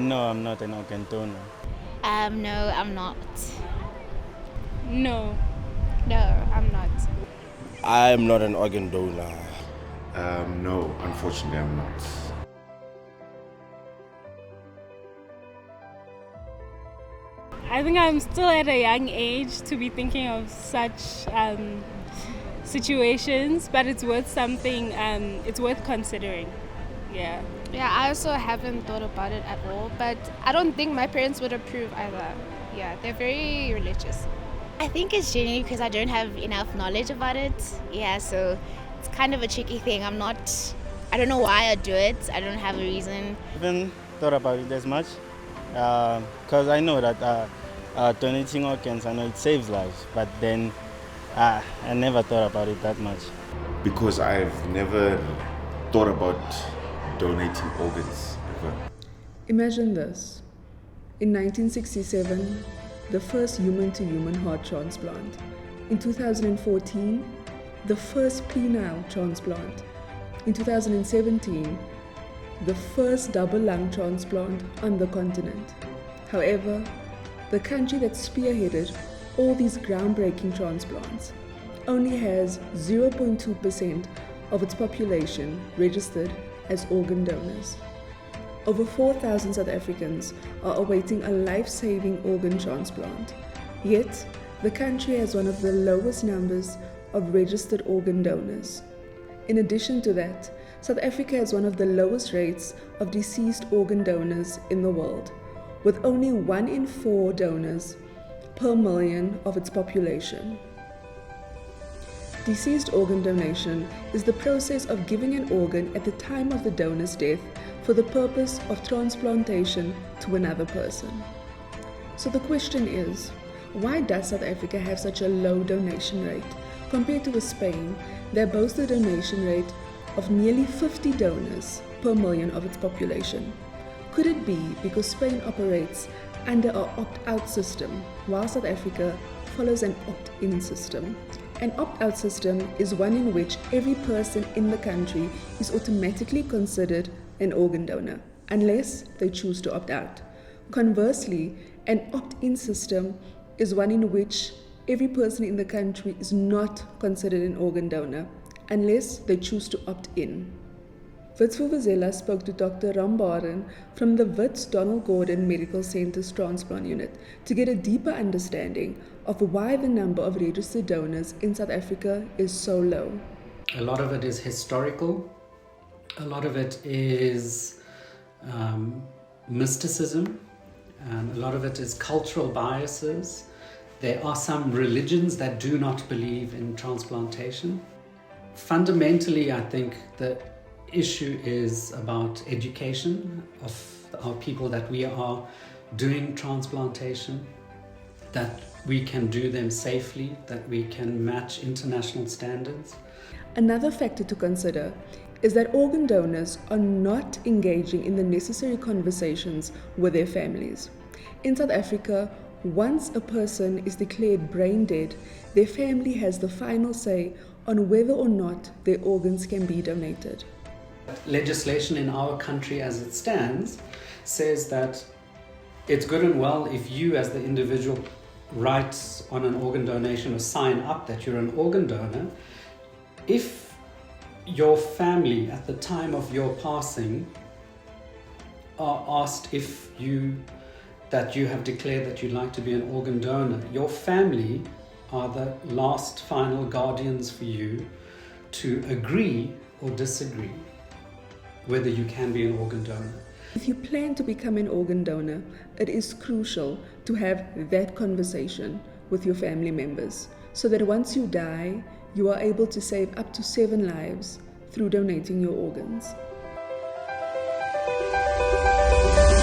No, I'm not an organ donor. No, I'm not. No. No, I'm not. I'm not an organ donor. No, unfortunately, I'm not. I think I'm still at a young age to be thinking of such situations, but it's worth something, it's worth considering. Yeah. Yeah, I also haven't thought about it at all, but I don't think my parents would approve either. Yeah, they're very religious. I think it's genuinely because I don't have enough knowledge about it. Yeah, so it's kind of a tricky thing. I don't know why I do it. I don't have a reason. I haven't thought about it as much because I know that donating organs, I know it saves lives, but then I never thought about it that much. Because I've never thought about donating organs ever. Imagine this. In 1967, the first human-to-human heart transplant. In 2014, the first penile transplant. In 2017, the first double lung transplant on the continent. However, the country that spearheaded all these groundbreaking transplants only has 0.2% of its population registered as organ donors. Over 4,000 South Africans are awaiting a life-saving organ transplant. Yet, the country has one of the lowest numbers of registered organ donors. In addition to that, South Africa has one of the lowest rates of deceased organ donors in the world, with only 1 in 4 donors per million of its population. Deceased organ donation is the process of giving an organ at the time of the donor's death for the purpose of transplantation to another person. So the question is, why does South Africa have such a low donation rate compared to Spain that boasts a donation rate of nearly 50 donors per million of its population? Could it be because Spain operates under an opt-out system while South Africa follows an opt-in system? An opt-out system is one in which every person in the country is automatically considered an organ donor, unless they choose to opt out. Conversely, an opt-in system is one in which every person in the country is not considered an organ donor, unless they choose to opt in. Wits Vuvuzela spoke to Dr. Rambaren from the Wits Donald Gordon Medical Center's transplant unit to get a deeper understanding of why the number of registered donors in South Africa is so low. A lot of it is historical. A lot of it is mysticism. A lot of it is cultural biases. There are some religions that do not believe in transplantation. Fundamentally, I think the issue is about education of our people, that we are doing transplantation, that we can do them safely, that we can match international standards. Another factor to consider is that organ donors are not engaging in the necessary conversations with their families. In South Africa, once a person is declared brain dead, their family has the final say on whether or not their organs can be donated. Legislation in our country as it stands says that it's good and well if you as the individual write on an organ donation or sign up that you're an organ donor. If your family at the time of your passing are asked that you have declared that you'd like to be an organ donor, your family are the last final guardians for you to agree or disagree whether you can be an organ donor. If you plan to become an organ donor, it is crucial to have that conversation with your family members so that once you die, you are able to save up to 7 lives through donating your organs.